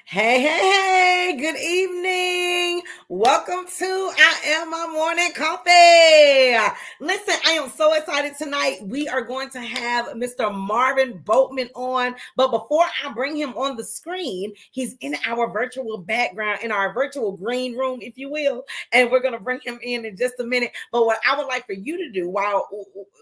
Hey, hey, hey, good evening. Welcome to I Am My Morning Coffee. Listen, I am so excited tonight. We are going to have Mr. Marvin Boatman on. But before I bring him on the screen, he's in our virtual background, in our virtual green room, if you will. And we're going to bring him in just a minute. But what I would like for you to do while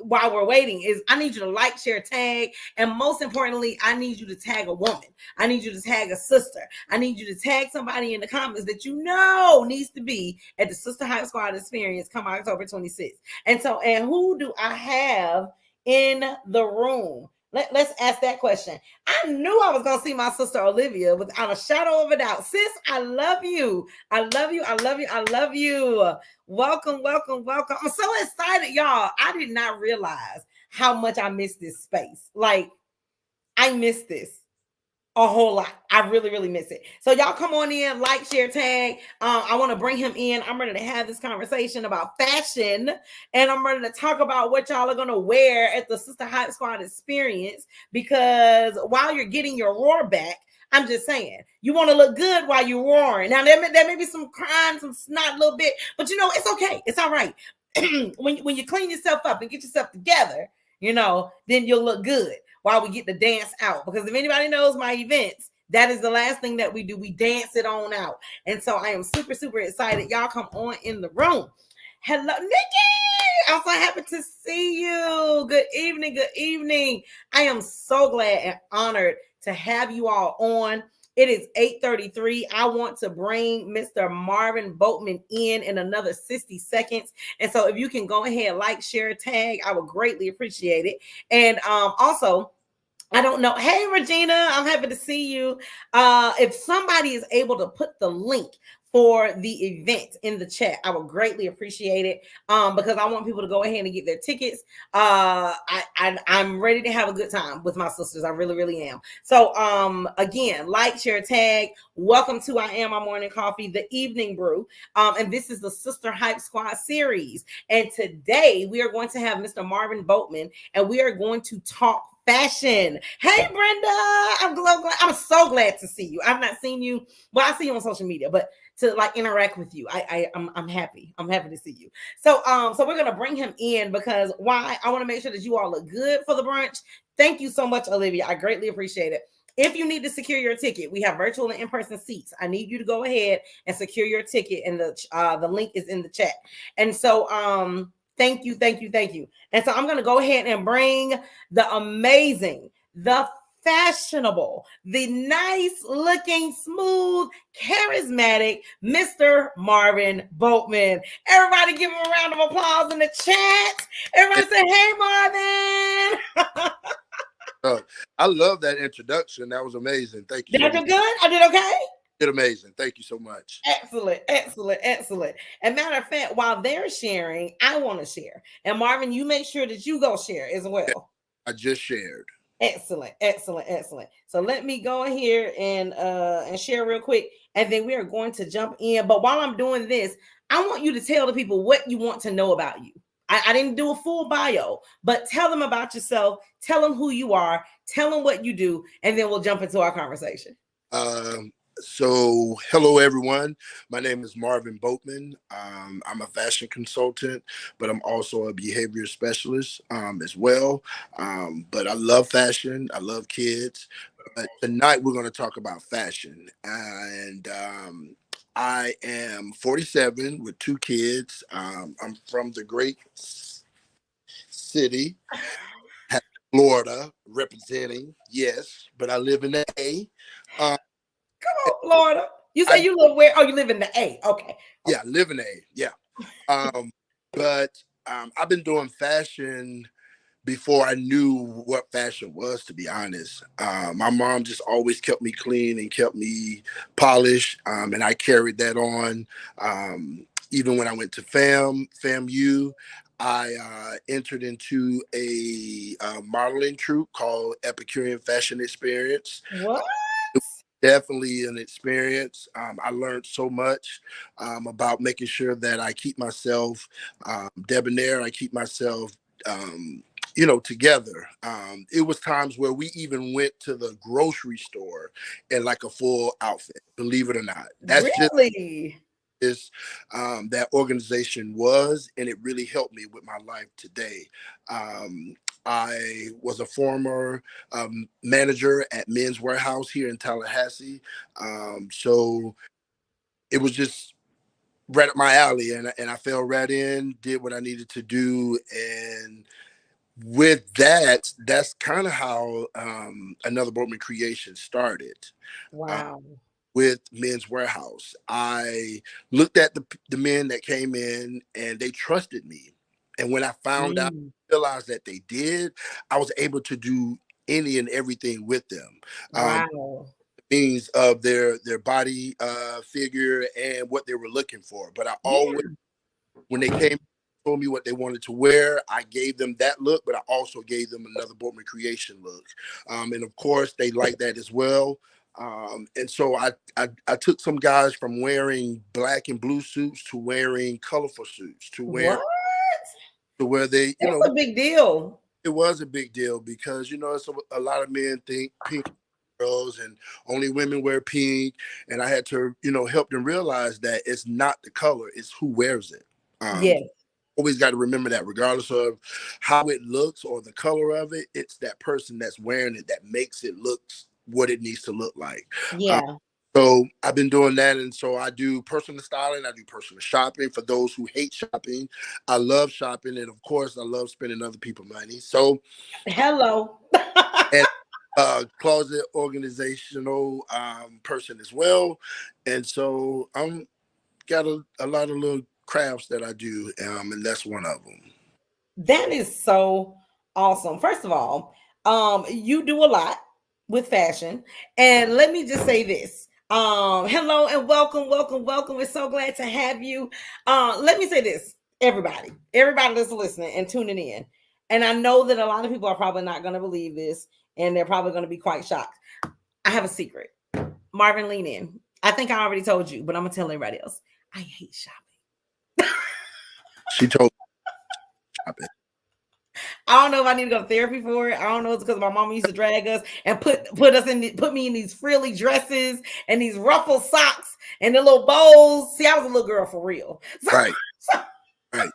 we're waiting is I need you to like, share, tag, and most importantly, I need you to tag a woman. I need you to tag a sister. I need you to tag somebody in the comments that you know needs to be at the Sister Hype Squad experience come October 26th. And who do I have in the room? Let's ask that question. I knew I was going to see my sister Olivia without a shadow of a doubt. Sis, I love you. I love you. I love you. I love you. Welcome, welcome, welcome. I'm so excited, y'all. I did not realize how much I missed this space. Like, I missed this a whole lot. I really, really miss it. So y'all come on in, like, share, tag. I want to bring him in. I'm ready to have this conversation about fashion, and I'm ready to talk about what y'all are going to wear at the Sister Hype Squad experience, because while you're getting your roar back, I'm just saying, you want to look good while you're roaring. Now, there may be some crying, some snot a little bit, but you know, it's okay. It's all right. when you clean yourself up and get yourself together, then you'll look good while we get the dance out. Because if anybody knows my events, that is the last thing that we do. We dance it on out. And so I am super, super excited. Y'all come on in the room. Hello, Nikki. I'm so happy to see you. Good evening. Good evening. I am so glad and honored to have you all on. It is 8:33. I want to bring Mr. Marvin Boatman in another 60 seconds. And so if you can go ahead, like, share, tag, I would greatly appreciate it. And also, I don't know. Hey, Regina, I'm happy to see you. If somebody is able to put the link for the event in the chat, I would greatly appreciate it, because I want people to go ahead and get their tickets. I'm ready to have a good time with my sisters. I really, really am. So again, like, share, tag. Welcome to I Am My Morning Coffee, the evening brew. And this is the Sister Hype Squad series. And today we are going to have Mr. Marvin Boatman, and we are going to talk fashion. Hey, Brenda, I'm so glad to see you. I've not seen you. Well, I see you on social media, but to like interact with you, I'm happy. I'm happy to see you. So we're gonna bring him in because why? I want to make sure that you all look good for the brunch. Thank you so much, Olivia. I greatly appreciate it. If you need to secure your ticket, we have virtual and in-person seats. I need you to go ahead and secure your ticket, and the link is in the chat. And so thank you. And so I'm going to go ahead and bring the amazing, the fashionable, the nice looking, smooth, charismatic Mr. Marvin Boatman. Everybody give him a round of applause in the chat. Everybody say, hey, Marvin. Oh, I love that introduction. That was amazing. Thank you Did so I do much. good? I did okay? Did amazing. Thank you so much. Excellent. And matter of fact, while they're sharing, I want to share. And Marvin, you make sure that you go share as well. I just shared. Excellent. So let me go here and share real quick, and then we are going to jump in. But while I'm doing this, I want you to tell the people what you want to know about you. I didn't do a full bio, but tell them about yourself. Tell them who you are. Tell them what you do, and then we'll jump into our conversation. So hello, everyone. My name is Marvin Boatman. I'm a fashion consultant, but I'm also a behavior specialist as well. But I love fashion. I love kids. But tonight we're going to talk about fashion. And I am 47 with 2 kids. I'm from the great city, Florida, representing. Yes, but I live in the A. Come on, Florida. You say you live where? Oh, you live in the A. Okay. Yeah, live in A. Yeah. But I've been doing fashion before I knew what fashion was, to be honest. My mom just always kept me clean and kept me polished, and I carried that on. Even when I went to FAMU, I entered into a modeling troupe called Epicurean Fashion Experience. What? Definitely an experience. I learned so much about making sure that I keep myself debonair. I keep myself together. It was times where we even went to the grocery store in like a full outfit, believe it or not. That's just Really? is that organization was, and it really helped me with my life today. I was a former manager at Men's Warehouse here in Tallahassee. So it was just right up my alley, and I fell right in, did what I needed to do. And with that, that's kind of how Another Boatman Creation started. Uh, Wow. with Men's Warehouse, I looked at the men that came in, and they trusted me. And when I found out, Mm. realized that they did, I was able to do any and everything with them. Wow. Means of their body figure and what they were looking for. But I always, Yeah. when they came, told me what they wanted to wear, I gave them that look, but I also gave them Another Boatman Creation look. And of course, they liked that as well. And so I took some guys from wearing black and blue suits to wearing colorful suits What? to where they, That's a big deal. it was a big deal because it's a lot of men think pink girls and only women wear pink, and I had to help them realize that it's not the color, it's who wears it. Yes. Always got to remember that regardless of how it looks or the color of it, it's that person that's wearing it that makes it look what it needs to look like. um, Yeah. so I've been doing that, and so I do personal styling, I do personal shopping for those who hate shopping. I love shopping, and of course I love spending other people's money. So, Hello. and closet organizational person as well. And so I'm got a lot of little crafts that I do, and that's one of them. That is so awesome. First of all, you do a lot with fashion. And let me just say this. Hello and welcome, welcome, welcome. We're so glad to have you. Let me say this, everybody that's listening and tuning in. And I know that a lot of people are probably not going to believe this, and they're probably going to be quite shocked. I have a secret. Marvin, lean in. I think I already told you, but I'm gonna tell everybody else. I hate shopping. She told me to shop it. I don't know if I need to go to therapy for it. I don't know. It's because my mama used to drag us and put me in these frilly dresses and these ruffled socks and the little bows. See, I was a little girl for real. Right, right.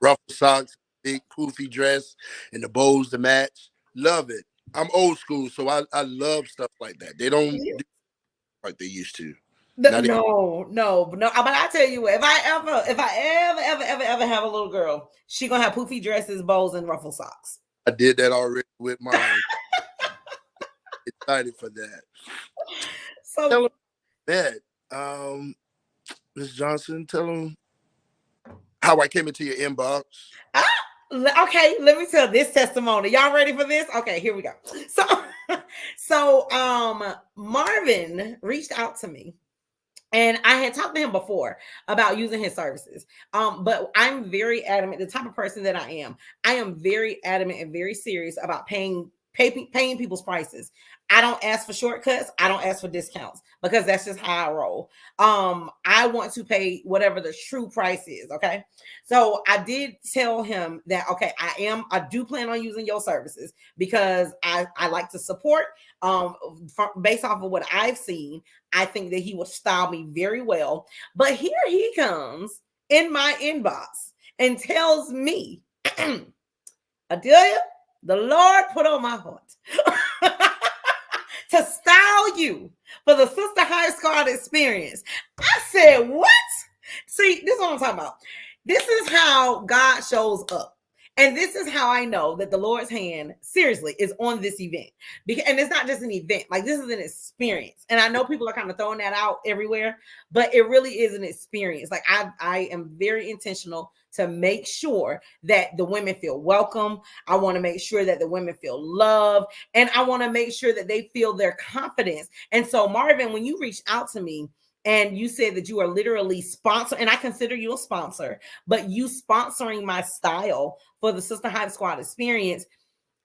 Ruffle socks, big poofy dress, and the bows to match. Love it. I'm old school, so I love stuff like that. They don't do like they used to. Not even, No. But I tell you what, if I ever have a little girl, she gonna have poofy dresses, bows, and ruffle socks. I did that already with mine. Excited for that. Tell So them that, Ms. Johnson. Tell them how I came into your inbox. okay, let me tell this testimony. Y'all ready for this? Okay, here we go. So Marvin reached out to me, and I had talked to him before about using his services. But I'm very adamant, the type of person that I am very adamant and very serious about paying people's prices. I don't ask for shortcuts. I don't ask for discounts because that's just how I roll. I want to pay whatever the true price is. Okay. So I did tell him that, okay, I do plan on using your services because I like to support, based off of what I've seen. I think that he would style me very well. But here he comes in my inbox and tells me, Adelia, the Lord put on my heart to style you for the Sister Hype Squad experience. I said, what? See, this is what I'm talking about. This is how God shows up. And this is how I know that the Lord's hand, seriously, is on this event. And it's not just an event, like this is an experience. And I know people are kind of throwing that out everywhere, but it really is an experience. Like I am very intentional to make sure that the women feel welcome. I want to make sure that the women feel loved. And I want to make sure that they feel their confidence. And so, Marvin, when you reached out to me, and you said that you are literally sponsor, and I consider you a sponsor, but you sponsoring my style for the Sister Hype Squad experience,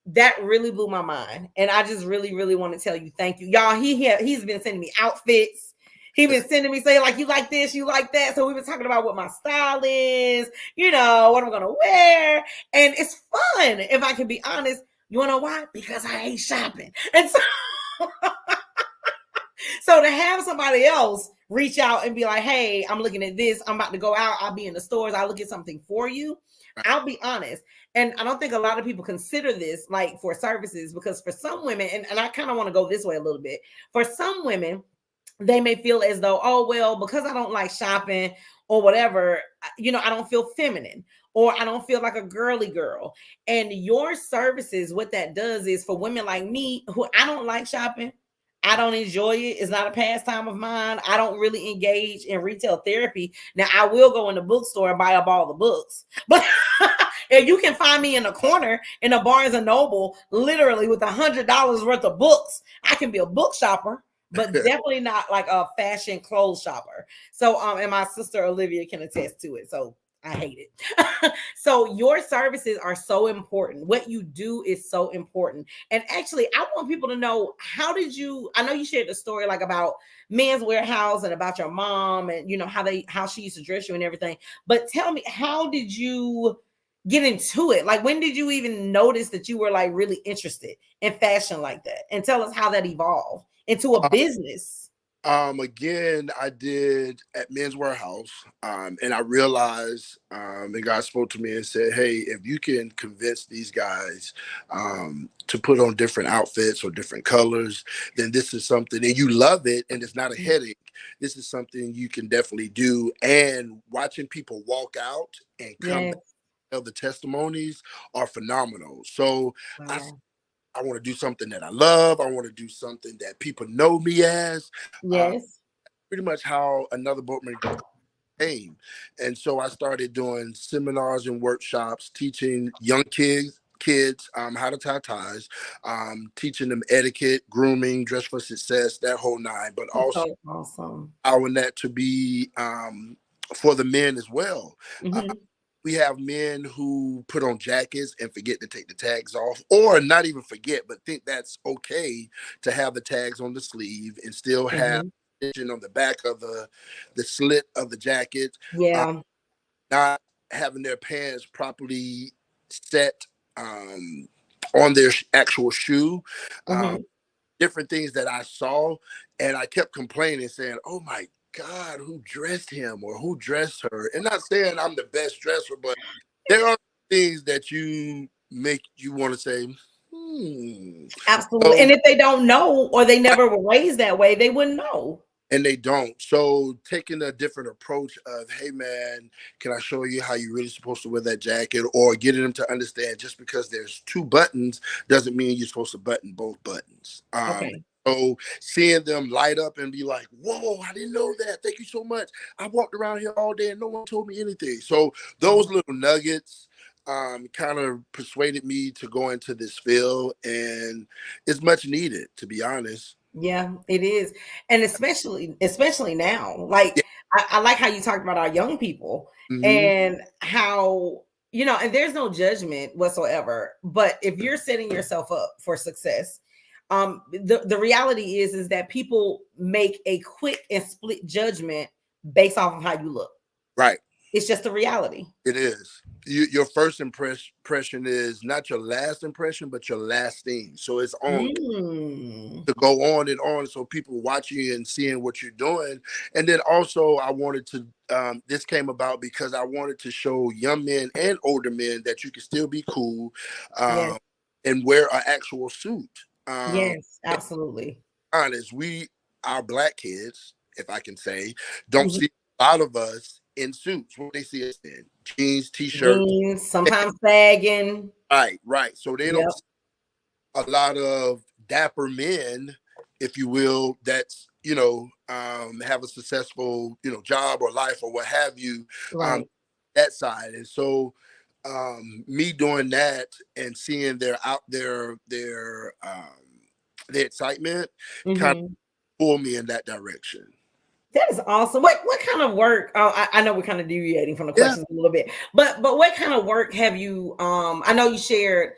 that really blew my mind. And I just really, really want to tell you thank you. Y'all, he's been sending me outfits. He been sending me saying like, you like this, you like that. So we've been talking about what my style is, what I'm gonna wear, and it's fun. If I can be honest, you wanna know why? Because I hate shopping, and so to have somebody else reach out and be like, hey, I'm looking at this, I'm about to go out, I'll be in the stores, I'll look at something for you. I'll be honest. And I don't think a lot of people consider this like for services, because for some women, and I kind of want to go this way a little bit, for some women, they may feel as though, oh, well, because I don't like shopping or whatever, I don't feel feminine, or I don't feel like a girly girl. And your services, what that does is for women like me, who I don't like shopping, I don't enjoy it. It's not a pastime of mine. I don't really engage in retail therapy. Now, I will go in the bookstore and buy up all the books. But if you can find me in a corner in a Barnes and Noble, literally with $100 worth of books, I can be a book shopper, but definitely not like a fashion clothes shopper. So, and my sister Olivia can attest to it. So I hate it. So your services are so important. What you do is so important. And actually, I want people to know, I know you shared the story like about Men's Warehouse and about your mom and how she used to dress you and everything. But tell me, how did you get into it? Like, when did you even notice that you were like really interested in fashion like that? And tell us how that evolved into a business. Again, I did at Men's Warehouse, and I realized, and God spoke to me and said, hey, if you can convince these guys to put on different outfits or different colors, then this is something, and you love it, and it's not a headache. This is something you can definitely do. And watching people walk out and come back, the testimonies are phenomenal. So I want to do something that I love. I want to do something that people know me as. Yes. Pretty much how another boatman came. And so I started doing seminars and workshops, teaching young kids how to tie ties, teaching them etiquette, grooming, dress for success, that whole nine, but That's also so awesome. allowing that to be for the men as well. We have men who put on jackets and forget to take the tags off, or not even forget, but think that's okay to have the tags on the sleeve and still have on the back of the slit of the jacket. Not having their pants properly set on their actual shoe. Different things that I saw, and I kept complaining, saying, oh my God, who dressed him or who dressed her? And not saying I'm the best dresser, but there are things that you want to say, Absolutely. And if they don't know, or they never were raised that way, they wouldn't know. And they don't. So taking a different approach of, hey man, can I show you how you're really supposed to wear that jacket? Or getting them to understand, just because there's two buttons doesn't mean you're supposed to button both buttons. So seeing them light up and be like, whoa, I didn't know that. Thank you so much. I walked around here all day and no one told me anything. So those little nuggets kind of persuaded me to go into this field, and it's much needed, to be honest. Yeah, it is. And especially now, like I like how you talked about our young people and how, and there's no judgment whatsoever. But if you're setting yourself up for success, the reality is that people make a quick and split judgment based off of how you look. Right. It's just the reality. It is. Your first impression is not your last impression, but your lasting. So it's on to go on and on. So people watching you and seeing what you're doing. And then also I wanted to, this came about because I wanted to show young men and older men that you can still be cool and wear an actual suit. Yes, absolutely. Honest, our black kids, if I can say, don't see a lot of us in suits. What they see us in jeans, t-shirts, sometimes sagging. Right. So they don't see a lot of dapper men, if you will, that's have a successful job or life or what have you, that side. And so me doing that and seeing their excitement kind of pulled me in that direction. That is awesome. What kind of work? I know we're kind of deviating from the questions a little bit, but what kind of work have you? I know you shared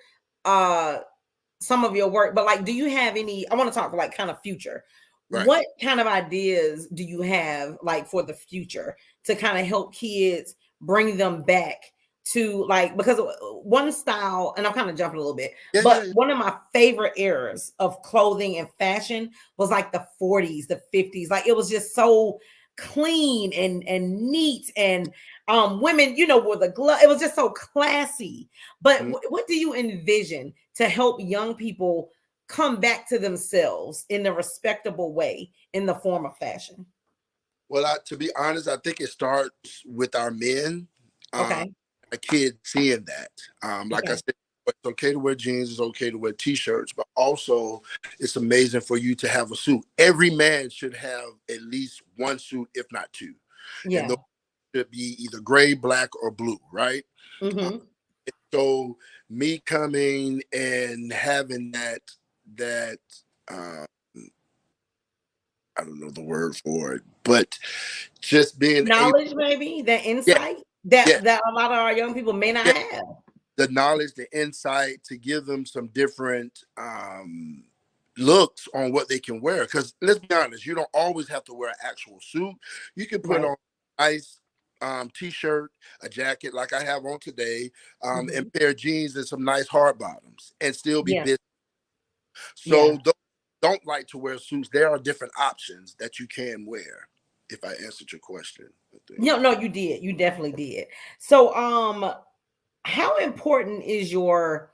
some of your work, but like, do you have any? I want to talk like kind of future. Right. what kind of ideas do you have like for the future to kind of help kids bring them back to like, because one style, and I'm kind of jumping a little bit, Yeah, but yeah, yeah. one of my favorite eras of clothing and fashion was like the 40s, the 50s. Like it was just so clean and neat, and women, you know, wore the glove. It was just so classy. But Mhm. what do you envision to help young people come back to themselves in a respectable way in the form of fashion? Well, to be honest, I think it starts with our men, um, Okay. a kid seeing that. Like I Okay. said, it's okay to wear jeans, it's okay to wear t-shirts, but also it's amazing for you to have a suit. Every man should have at least one suit, if not two. And those Yeah. should be either gray, black, or blue, right? Uh, Mm-hmm. so me coming and having that uh, I don't know the word for it, but just being able, Knowledge, maybe that yeah, insight yeah, that a lot of our young people may not yeah, have. the knowledge, the insight to give them some different looks on what they can wear. Because let's be honest, you don't always have to wear an actual suit. You can put Right. on a nice t-shirt, a jacket like I have on today, and Mm-hmm. pair of jeans and some nice hard bottoms, and still be Yeah. busy. Yeah. So those who don't like to wear suits, there are different options that you can wear. If I answered your question, I think. No, no, you did. You definitely did. So, how important is your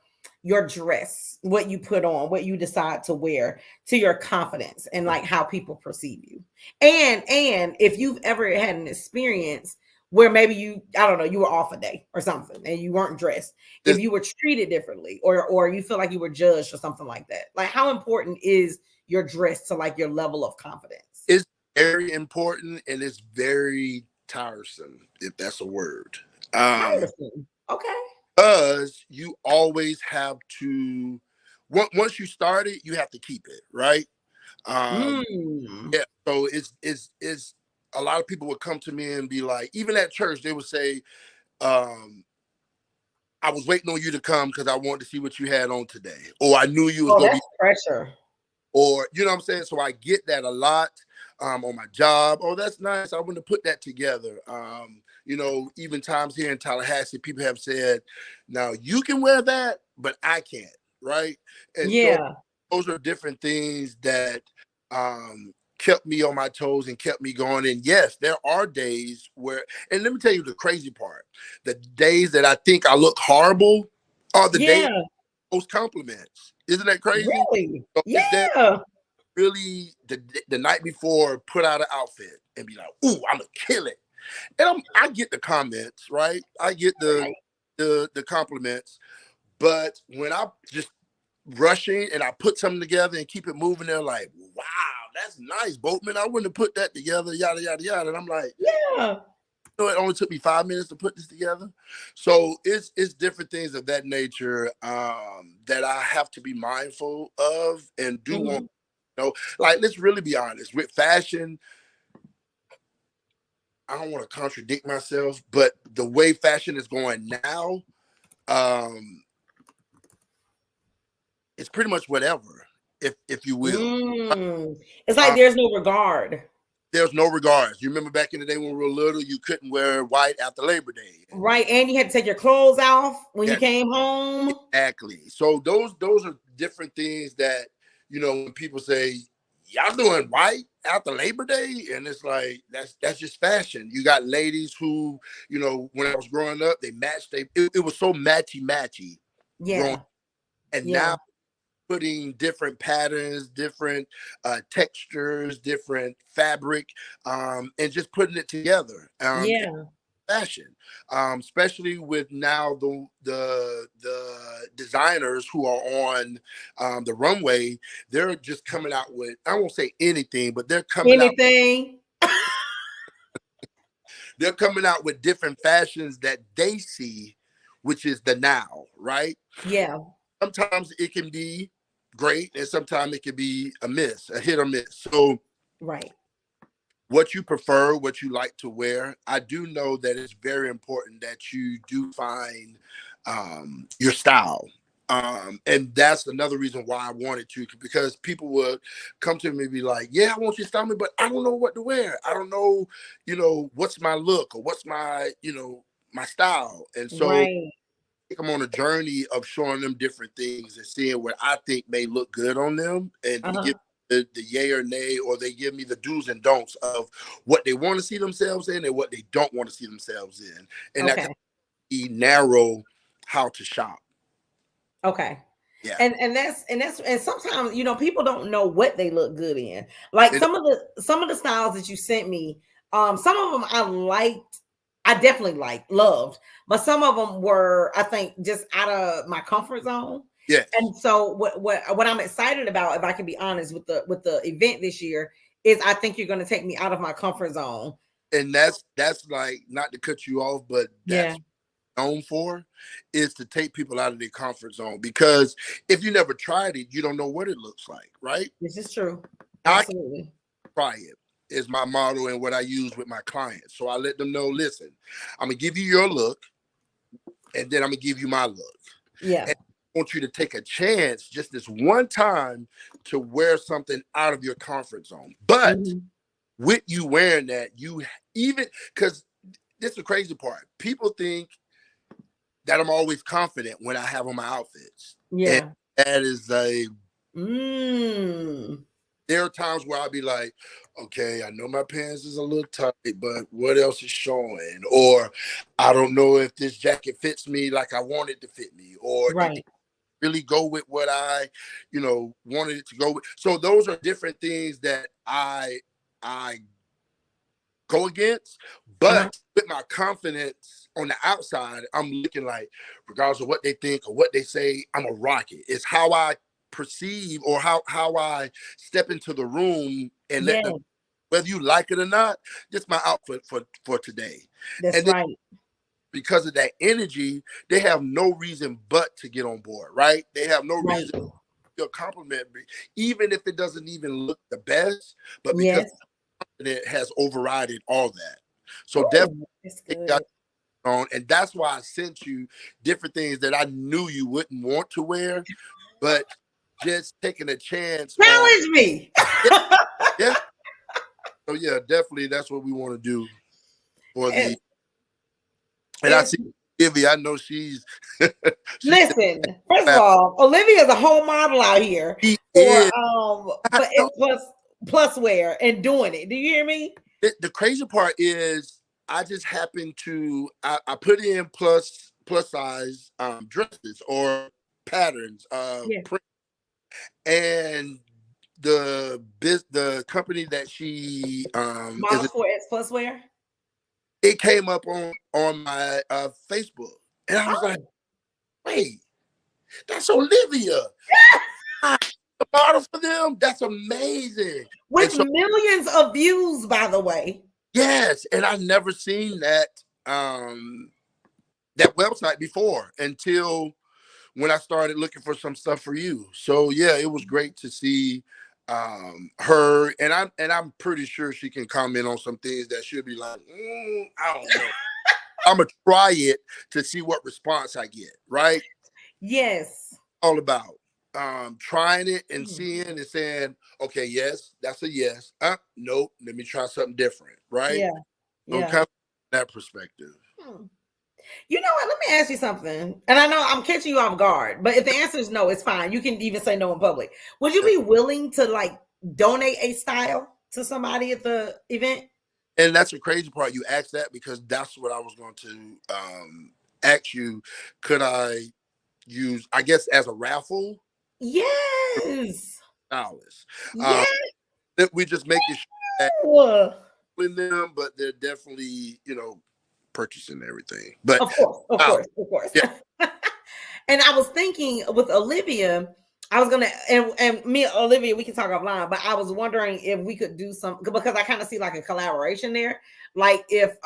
dress, what you put on, what you decide to wear, to your confidence and like how people perceive you? And if you've ever had an experience where maybe you, I don't know, you were off a day or something and you weren't dressed, if It's, you were treated differently, or you feel like you were judged or something like that, like how important is your dress to like your level of confidence? it's very important and it's very tiresome, if that's a word. Um, Tiresome. Okay. because you always have to, once you start it, you have to keep it, right? Um, Mm. yeah. So it's a lot of people would come to me and be like, even at church, they would say, um, I was waiting on you to come because I wanted to see what you had on today, or I knew you was Oh, gonna be, that's pressure. or you know what I'm saying. So I get that a lot on my job. Oh, that's nice. I want to put that together. You know, even times here in Tallahassee, people have said, "Now you can wear that, but I can't." Right, and so Yeah. those are different things that kept me on my toes and kept me going. And yes, there are days where, and let me tell you the crazy part: the days that I think I look horrible are the days Yeah. most compliments. Isn't that crazy? Really? So it's that Yeah. really the night before put out an outfit and be like, "Ooh, I'm gonna kill it." And I get the comments, right? I get Right. the compliments, but when I just rushing and I put something together and keep it moving, they're like, "Wow, that's nice, Boatman. I wouldn't have put that together." Yada yada yada. And I'm like, Yeah. you know, it only took me 5 minutes to put this together. So it's different things of that nature that I have to be mindful of and do want. Mhm. You know, like let's really be honest with fashion. I don't want to contradict myself, but the way fashion is going now, um, it's pretty much whatever, if you will. Mm. It's like Um, there's no regard. there's no regards. You remember back in the day when we were little, you couldn't wear white after Labor Day, and Right. And you had to take your clothes off when you you had to, came home. exactly. So those are different things that you know when people say y'all doing white after Labor Day, and it's like that's just fashion. You got ladies who you know when I was growing up, they matched. It was so matchy matchy growing, Yeah. and Yeah. now putting different patterns, different textures, different fabric, and just putting it together. In Yeah. fashion, especially with now the designers who are on the runway, they're just coming out with I won't say anything, but Anything. they're coming out with different fashions that they see, which is the now, right? Yeah. Sometimes it can be great and sometimes it can be a miss, a hit or miss. So Right. what you prefer, what you like to wear, I do know that it's very important that you do find your style. And that's another reason why I wanted to, because people would come to me and be like, yeah, I want you to style me, but I don't know what to wear. I don't know, what's my look or what's my, my style. And so Right. I'm on a journey of showing them different things and seeing what I think may look good on them, and they give the yay or nay, or they give me the do's and don'ts of what they want to see themselves in and what they don't want to see themselves in. And that Okay. can be narrow how to shop. Okay. Yeah. And sometimes, people don't know what they look good in. Like It, some of the styles that you sent me, some of them I liked, I definitely loved, but some of them were, I think, just out of my comfort zone. yes. And so what I'm excited about, if I can be honest, with the event this year, is I think you're going to take me out of my comfort zone. And that's like, not to cut you off, but Yeah. that's known for, is to take people out of their comfort zone, because if you never tried it, you don't know what it looks like, right? This is true. I Absolutely. try it is my motto and what I use with my clients. So I let them know, listen, I'm gonna give you your look, and then I'm gonna give you my look. Yeah. And I want you to take a chance just this one time to wear something out of your comfort zone. But with you wearing that, you even, because this is the crazy part. People think that I'm always confident when I have on my outfits. Yeah. And that is Mm. there are times where I'll be like, okay, I know my pants is a little tight, but what else is showing? Or I don't know if this jacket fits me like I want it to fit me, or it Right. really go with what I, wanted it to go with. So those are different things that I go against. But with my confidence on the outside, I'm looking like, regardless of what they think or what they say, I'm a rocket. It's how I perceive, or how I step into the room and let them, whether you like it or not, this is my outfit for today. That's And then right. because of that energy, they have no reason but to get on board, right? They have no reason to compliment me, even if it doesn't even look the best, but because it has overridden all that. So definitely It's it good. got on, and that's why I sent you different things that I knew you wouldn't want to wear, but just taking a chance on. Challenge me. Yeah. So yeah, definitely that's what we want to do for the. And I see Ivy. I know she's. Listen, first of all, Olivia is a whole model out here for plus wear and doing it. Do you hear me? The crazy part is I just happened to I put in plus size dresses or patterns print, and the company that she Models for X plus wear, it came up on my Facebook, and I was like, wait, that's Olivia. The model for them. That's amazing. with millions of views, by the way. Yes, and I've never seen that that website before until when I started looking for some stuff for you. So yeah, it was great to see her, and I'm pretty sure she can comment on some things that she'll be like, I don't know. I'm gonna try it to see what response I get, right? Yes. All about trying it and seeing and saying, okay, yes, that's a yes. Nope, let me try something different, right? So kind of that perspective. You know what? Let me ask you something. And I know I'm catching you off guard, but if the answer is no, it's fine. You can even say no in public. Would you be willing to donate a style to somebody at the event? And that's the crazy part. You asked that because that's what I was going to ask you. Could I use, I guess, as a raffle? Yes. Dollars. Yes. We just make it sure that in them, but they're definitely, purchasing everything. But of course. Yeah. And I was thinking with Olivia, I was gonna and me and Olivia, we can talk offline, but I was wondering if we could do some, because I kind of see like a collaboration there. Like if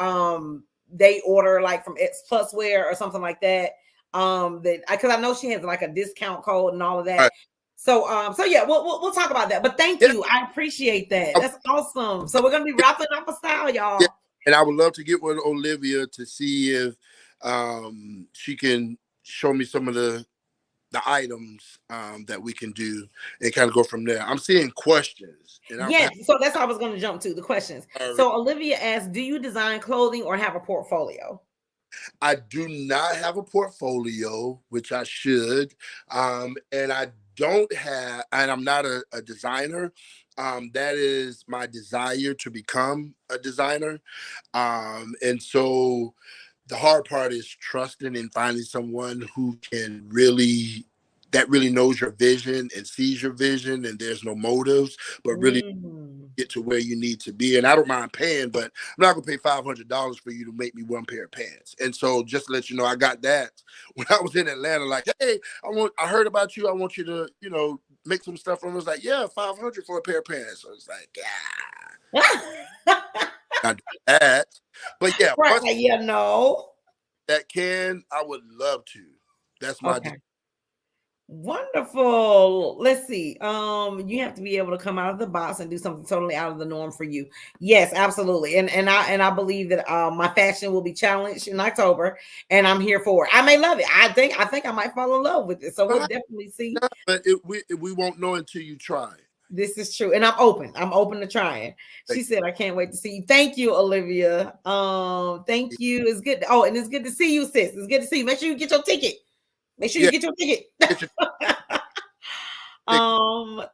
they order like from X Plus Wear or something like that. That because I know she has like a discount code and all of that. Right. So yeah, we'll talk about that. But thank you. I appreciate that. That's awesome. So we're gonna be wrapping up a style, y'all. Yeah. And I would love to get with Olivia to see if she can show me some of the the items that we can do and kind of go from there. I'm seeing questions, and Yes, so that's how I was going to jump to the questions. already, So Olivia asked, do you design clothing or have a portfolio? I do not have a portfolio, which I should, and I don't have, and I'm not a designer. That is my desire to become a designer, and so the hard part is trusting and finding someone who can really that really knows your vision and sees your vision, and there's no motives, but really Mm. get to where you need to be. And I don't mind paying, but I'm not gonna pay $500 for you to make me one pair of pants. And so just to let you know, I got that when I was in Atlanta. Like, hey, I heard about you. I want you to, make some stuff from. I was like, yeah, 500 for a pair of pants. So it's like, yeah, not do that. But yeah, Right, once like, yeah, no. that can, I would love to. That's my Okay. Wonderful. Let's see. You have to be able to come out of the box and do something totally out of the norm for you. Yes, absolutely. And I believe that my fashion will be challenged in October, and I'm here for it. I may love it. I think I might fall in love with it. So we'll definitely see. but we won't know until you try. This is true. And I'm open. I'm open to trying. She Thank said, I can't wait to see you. Thank you, Olivia. Thank you. you. It's good. Oh, and it's good to see you, sis. It's good to see you. Make sure you get your ticket. Make sure you Yeah, get your ticket. get your ticket.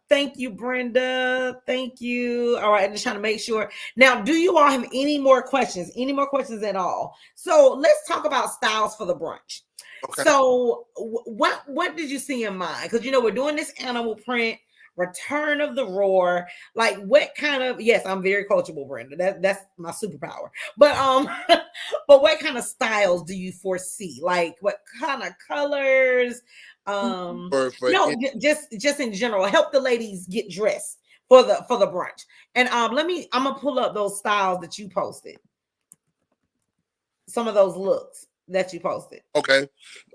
Thank you, Brenda. Thank you. All right, I'm just trying to make sure. Now, do you all have any more questions? Any more questions at all? So let's talk about styles for the brunch. Okay. So what did you see in mind? Because we're doing this animal print, return of the roar. Like what kind of, yes, I'm very coachable, Brenda. That's my superpower. But but what kind of styles do you foresee? Like what kind of colors? For No, just in general. Help the ladies get dressed for the brunch. And I'm gonna pull up those styles that you posted. Some of those looks that you posted. Okay.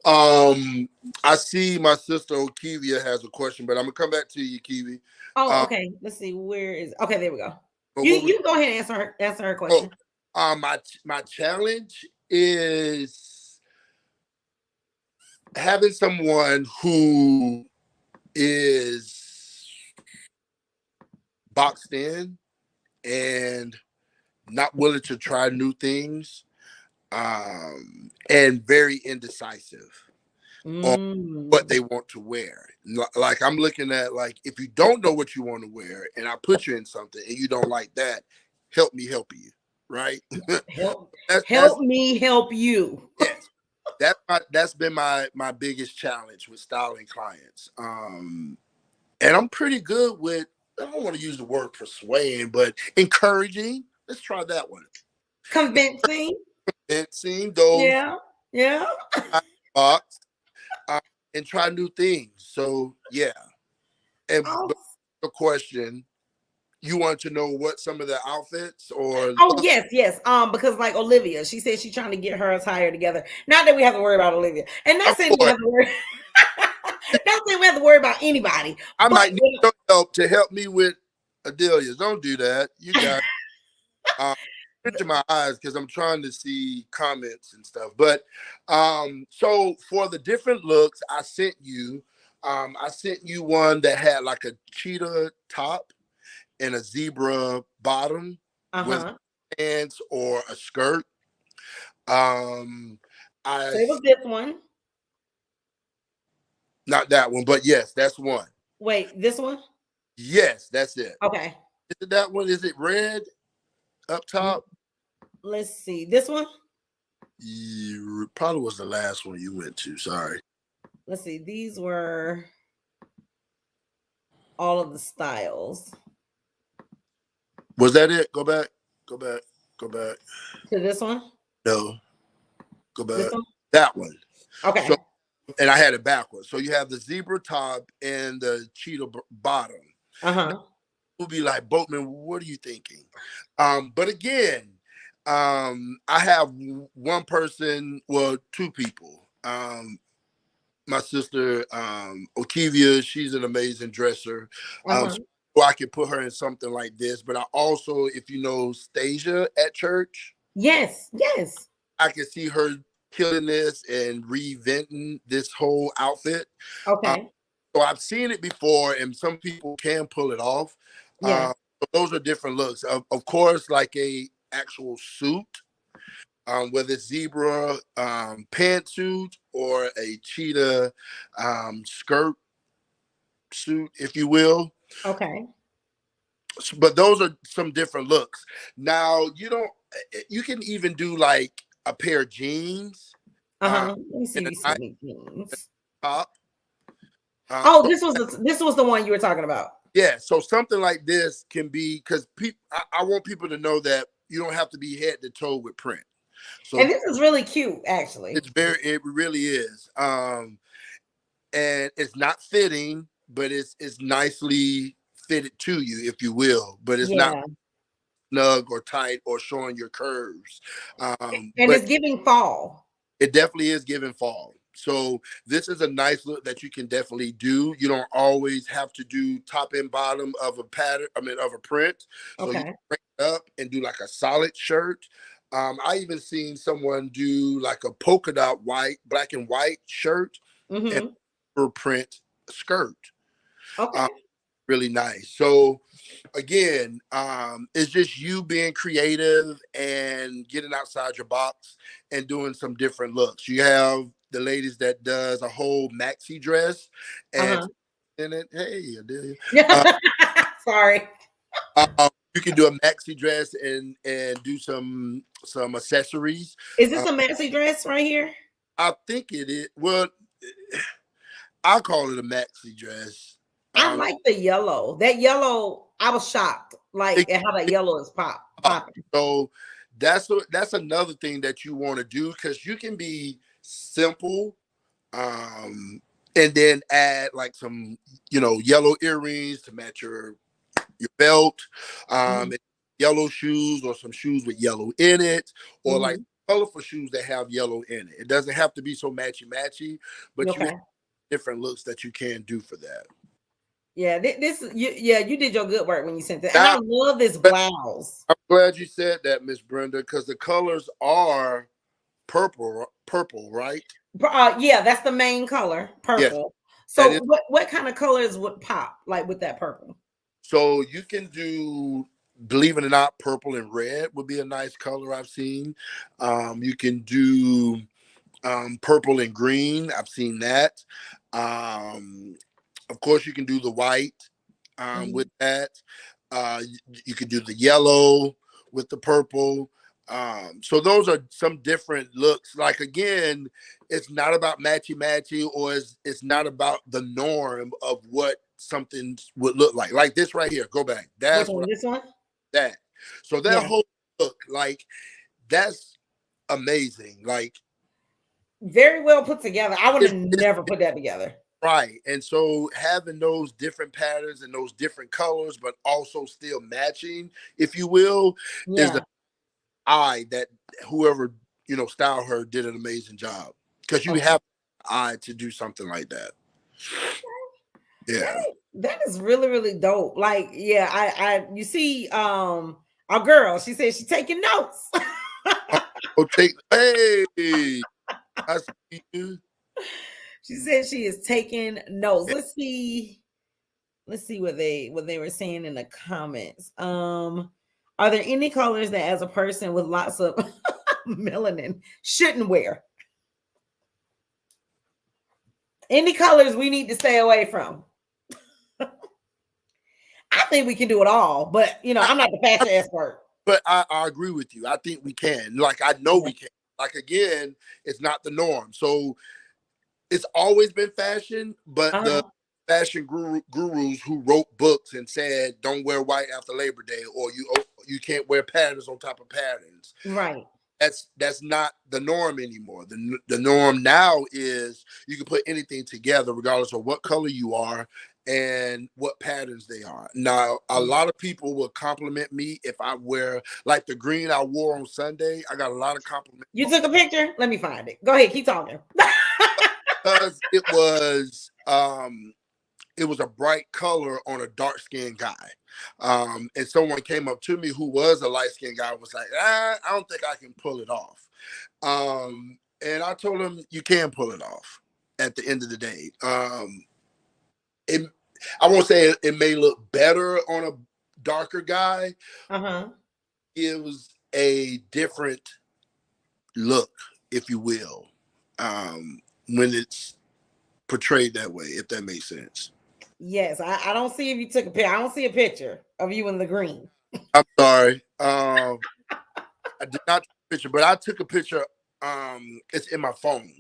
I see my sister Okivia has a question, but I'm gonna come back to you, Kiwi. Oh, Um, okay. Let's see. Where is okay, there we go. but You what was you go ahead and answer her oh question. my challenge is having someone who is boxed in and not willing to try new things, and very indecisive on what Mm. they want to wear. Like I'm looking at, like, if you don't know what you want to wear and I put you in something and you don't like that, help me help you. Right. Help That's me help you. yes. That's been my biggest challenge with styling clients. And I'm pretty good with, I don't want to use the word persuading, but encouraging. Let's try that one. Convincing. And seeing those Yeah. Yeah. box, uh, and try new things. So yeah. And Oh, but the question, you want to know what some of the outfits or oh yes. Because like Olivia, she said she's trying to get her attire together. Not that we have to worry about Olivia. And not of saying we course have to worry. Not saying we have to worry about anybody. I But might need your help to help me with Adelia's. Don't do that. You got into my eyes because I'm trying to see comments and stuff. But so for the different looks I sent you one that had like a cheetah top and a zebra bottom with uh-huh. pants or a skirt. Um I So it was this one. Not that one, but yes, that's one. Wait, this one? Yes, that's it. Okay. Is it that one? Is it red up top? Let's see. This one? You probably was the last one you went to. Sorry. Let's see. These were all of the styles. Was that it? Go back. Go back. Go back. To this one? No. Go This back. one? That one. Okay. So, and I had it backwards. So you have the zebra top and the cheetah bottom. Uh-huh. We'll be like, Boatman, what are you thinking? But again, I have one person, well, two people. My sister, Okivia, she's an amazing dresser. Uh-huh. So I could put her in something like this. But I also, if you know Stasia at church, Yes. I can see her killing this and reinventing this whole outfit. Uh, Okay. so I've seen it before, and some people can pull it off. Yeah. But those are different looks. Of course, like a actual suit, whether it's zebra pantsuit or a cheetah skirt suit, if you will. Okay. But those are some different looks. Now you can even do like a pair of jeans, uh, Let me see and if a you nice sent me jeans. top. Oh, So this was the one you were talking about. yeah, so something like this can be because people. I want people to know that you don't have to be head to toe with print. So And this is really cute, actually. it really is. And it's not fitting, but it's nicely fitted to you, if you will. But it's not Yeah. snug or tight or showing your curves. And But it's giving fall. it definitely is giving fall. So this is a nice look that you can definitely do. You don't always have to do top and bottom of a pattern, of a print. So you Okay. can break it up and do like a solid shirt. I even seen someone do like a polka dot black and white shirt and Mm-hmm. print skirt. Okay. Um, really nice. So again, it's just you being creative and getting outside your box and doing some different looks. You have the ladies that does a whole maxi dress and Uh-huh. in it, hey, Adelia. Uh, Yeah. Sorry. you can do a maxi dress and do some accessories. Is this Uh, a maxi dress right here? I think it is. Well, I call it a maxi dress. I Um, like the yellow. That yellow, I was shocked, like it, at how that yellow is up. popping. So that's another thing that you want to do because you can be simple, and then add like some yellow earrings to match your belt, Mm-hmm. and yellow shoes or some shoes with yellow in it, or like Mm-hmm. colorful shoes that have yellow in it. It doesn't have to be so matchy, but you have Okay. different looks that you can do for that. Yeah, yeah, you did your good work when you sent it. And I Now, love this blouse. I'm glad you said that, Miss Brenda, because the colors are purple, right? Yeah, that's the main color, Yes, purple. that So is. what kind of colors would pop like with that purple? So you can do, believe it or not, purple and red would be a nice color I've seen. You can do purple and green. I've seen that. Um, of course, you can do the white with Mhm. that. You could do the yellow with the purple. So those are some different looks. Like again, it's not about matchy or it's not about the norm of what something would look like. Like this right here. Go back. Which That's what one? This one? that. So that Yeah. whole look, like that's amazing. Like Very well put together. I would have it's never put that together. right. And so having those different patterns and those different colors, but also still matching, if you will, is the Yeah. eye that whoever style her did an amazing job. Because you Okay. have an eye to do something like that. That Yeah. that is really, really dope. Like, yeah, you see, our girl, she said she's taking notes. Oh, hey, I see you. She said she is taking notes. Let's see what they were saying in the comments. Are there any colors that as a person with lots of melanin shouldn't wear? Any colors we need to stay away from? I think we can do it all, but I, I'm not the fashion expert. but I agree with you. I think we can. Like I know we can. Like again, it's not the norm. So it's always been fashion, but the Uh-huh. fashion gurus who wrote books and said don't wear white after Labor Day or you can't wear patterns on top of patterns. Right. That's not the norm anymore. The norm now is you can put anything together regardless of what color you are and what patterns they are. Now, a lot of people will compliment me if I wear like the green I wore on Sunday. I got a lot of compliments You took a picture? Let me find it. Go ahead, keep talking. because it was a bright color on a dark skinned guy. And someone came up to me who was a light skinned guy was like, I don't think I can pull it off. And I told him you can pull it off at the end of the day. It, I won't say it may look better on a darker guy. Uh-huh. It was a different look, if you will, when it's portrayed that way, if that makes sense. Yes, I don't see if you took a picture. I don't see a picture of you in the green. I'm sorry. I did not take a picture, but I took a picture. It's in my phone,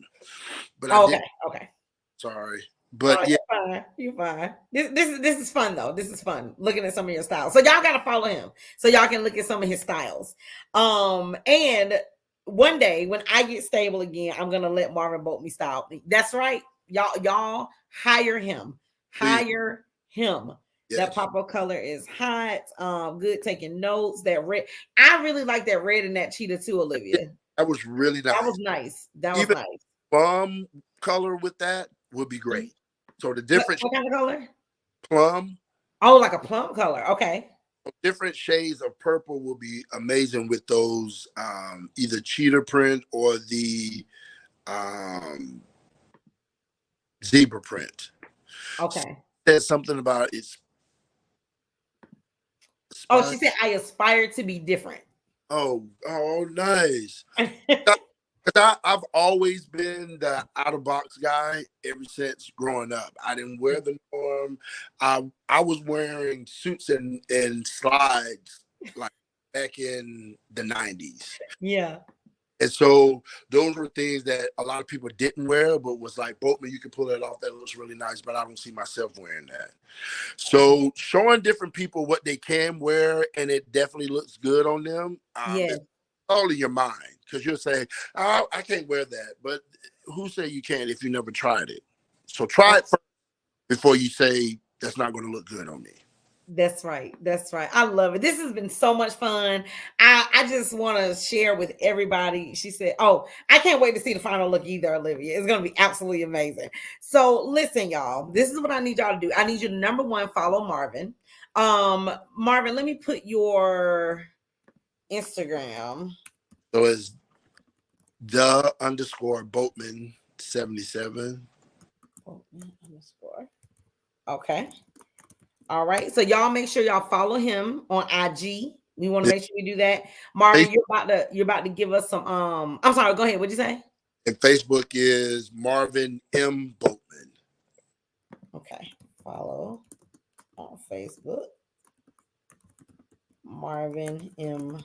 but I Oh, did. okay, okay. Sorry, Oh, but yeah, you're fine. You're fine. This is fun though. This is fun looking at some of your styles. So y'all gotta follow him so y'all can look at some of his styles. And one day when I get stable again, I'm gonna let Marvin Boatman style me. That's right. Y'all hire him. please, Hire him. That yes, pop-up color is hot. Good taking notes. That red. I really like that red and that cheetah too, Olivia. that was really That was nice. nice. That was Even nice. plum color with that would be Mhm. great. So the What, different what kind of color? plum, Oh, like a plum color. Okay. different shades of purple will be amazing with those either cheetah print or the um, zebra print. Okay. Said something about it's Oh, spine. she said I aspire to be different. Oh, nice. 'Cause I've always been the out of box guy ever since growing up. I didn't wear the norm. I was wearing suits and slides like back in the 90s. Yeah. And so those were things that a lot of people didn't wear, but was like, Boatman, you can pull that off. That looks really nice, but I don't see myself wearing that. So showing different people what they can wear and it definitely looks good on them. Yeah. It's all in your mind because you'll say, oh, I can't wear that. But who say you can if you never tried it? So try it first before you say that's not going to look good on me. That's right. That's right. I love it. This has been so much fun. I just want to share with everybody. She said, "Oh, I can't wait to see the final look either, Olivia. It's going to be absolutely amazing." So, listen, y'all. This is what I need y'all to do. I need you to number one follow Marvin. Marvin, let me put your Instagram. So it's the_Boatman 77. Underscore. Okay. All right. So y'all make sure y'all follow him on IG. We want to make sure we do that. Marvin, you're about to give us some I'm sorry, go ahead. What'd you say? And Facebook is Marvin M. Boatman. Okay. Follow on Facebook. Marvin M.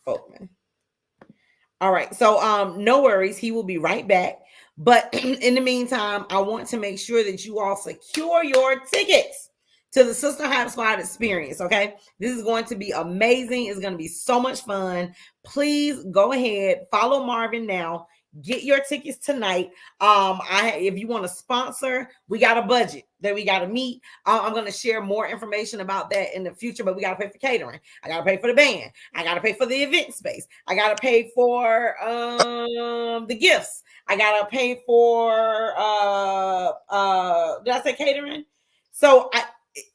Boatman. All right. So no worries. He will be right back. But in the meantime, I want to make sure that you all secure your tickets to the Sister Hype Squad experience. Okay. This is going to be amazing. It's going to be so much fun. Please go ahead, follow Marvin now. Get your tickets tonight. If you want to sponsor, we got a budget that we got to meet. I'm going to share more information about that in the future, but we got to pay for catering. I got to pay for the band. I got to pay for the event space. I got to pay for the gifts. I got to pay for did I say catering? So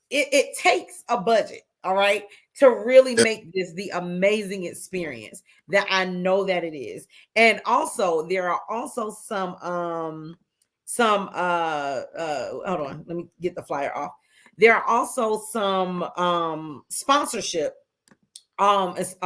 it takes a budget, all right, to really make this the amazing experience that I know that it is. And also there are also some hold on, let me get the flyer off. There are also some sponsorship as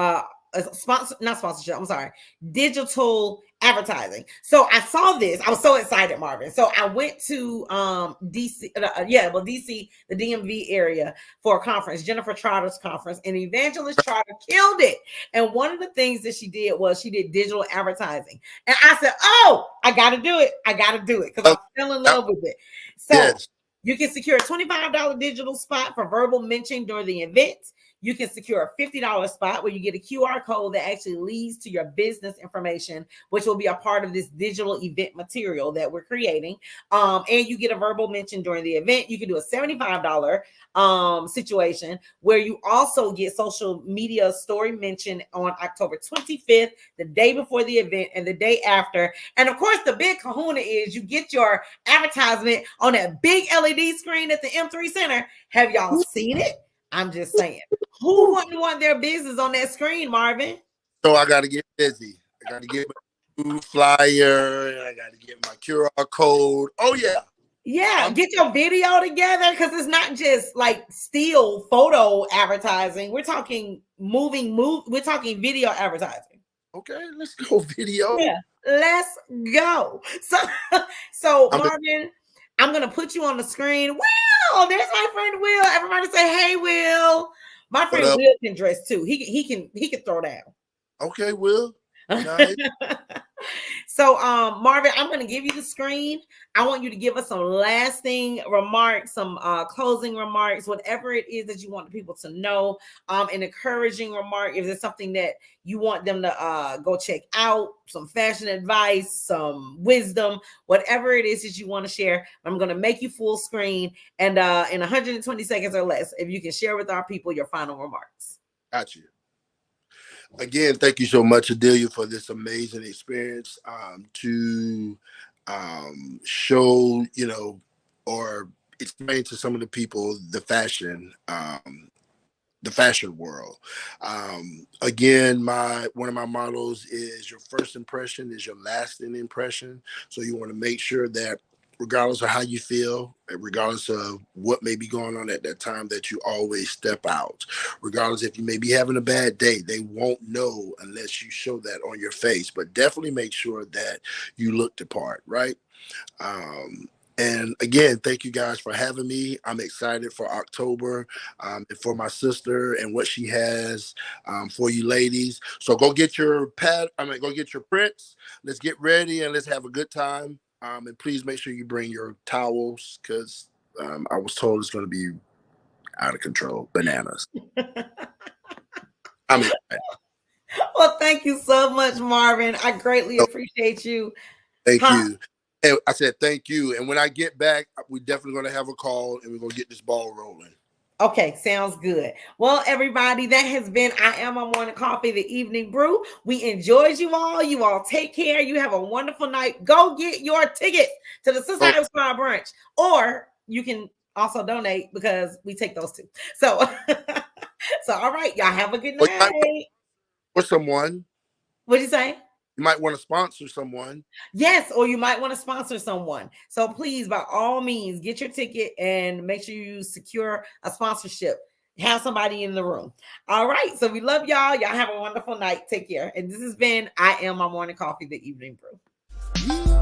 sponsor, not sponsorship, I'm sorry, digital advertising. So I saw this, I was so excited, Marvin. So I went to DC, DC, the DMV area for a conference, Jennifer Trotter's conference, and Evangelist Trotter killed it. And one of the things that she did was she did digital advertising. And I said, oh, I gotta do it. I gotta do it because I fell in love with it. So Yes. you can secure a $25 digital spot for verbal mention during the event. You can secure a $50 spot where you get a QR code that actually leads to your business information, which will be a part of this digital event material that we're creating. And you get a verbal mention during the event. You can do a $75 situation where you also get social media story mention on October 25th, the day before the event and the day after. And of course, the big kahuna is you get your advertisement on that big LED screen at the M3 Center. Have y'all seen it? I'm just saying. Who wouldn't want their business on that screen, Marvin? So I got to get busy. I got to get. flyer, and I got to get my QR code. Oh yeah. Yeah, get your video together, because it's not just like still photo advertising. We're talking we're talking video advertising. Okay, let's go video. Yeah, let's go. So Marvin, I'm gonna put you on the screen. Will, there's my friend Will. Everybody say, hey, Will. My friend Will can dress too. He can throw down. Okay, Will. Nice. So, Marvin, I'm going to give you the screen. I want you to give us some lasting remarks, some closing remarks, whatever it is that you want the people to know. An encouraging remark. If there's something that you want them to go check out, some fashion advice, some wisdom, whatever it is that you want to share, I'm going to make you full screen. And in 120 seconds or less, if you can share with our people your final remarks. Got you. Again, thank you so much, Adelia, for this amazing experience to show, or explain to some of the people the fashion world. Again, one of my mottos is your first impression is your lasting impression. So you want to make sure that regardless of how you feel, regardless of what may be going on at that time, that you always step out. Regardless if you may be having a bad day, they won't know unless you show that on your face. But definitely make sure that you look the part, right? And again, thank you guys for having me. I'm excited for October and for my sister and what she has for you ladies. So go get your go get your prints. Let's get ready and let's have a good time. And please make sure you bring your towels, because I was told it's going to be out of control. Bananas. I'm excited. Well, thank you so much, Marvin. I greatly appreciate you. Thank you. And I said thank you. And when I get back, we're definitely going to have a call and we're going to get this ball rolling. Okay, sounds good. Well, everybody, that has been I Am a Morning Coffee, the Evening Brew. We enjoyed you all. You all take care. You have a wonderful night. Go get your tickets to the SisterHypeSquad brunch, or you can also donate, because we take those too. So, all right, y'all have a good night. Or someone. What'd you say? You might want to sponsor someone. Yes, or you might want to sponsor someone. So please, by all means, get your ticket and make sure you secure a sponsorship. Have somebody in the room. All right. So we love y'all. Y'all have a wonderful night. Take care. And this has been I Am My Morning Coffee, the Evening Brew.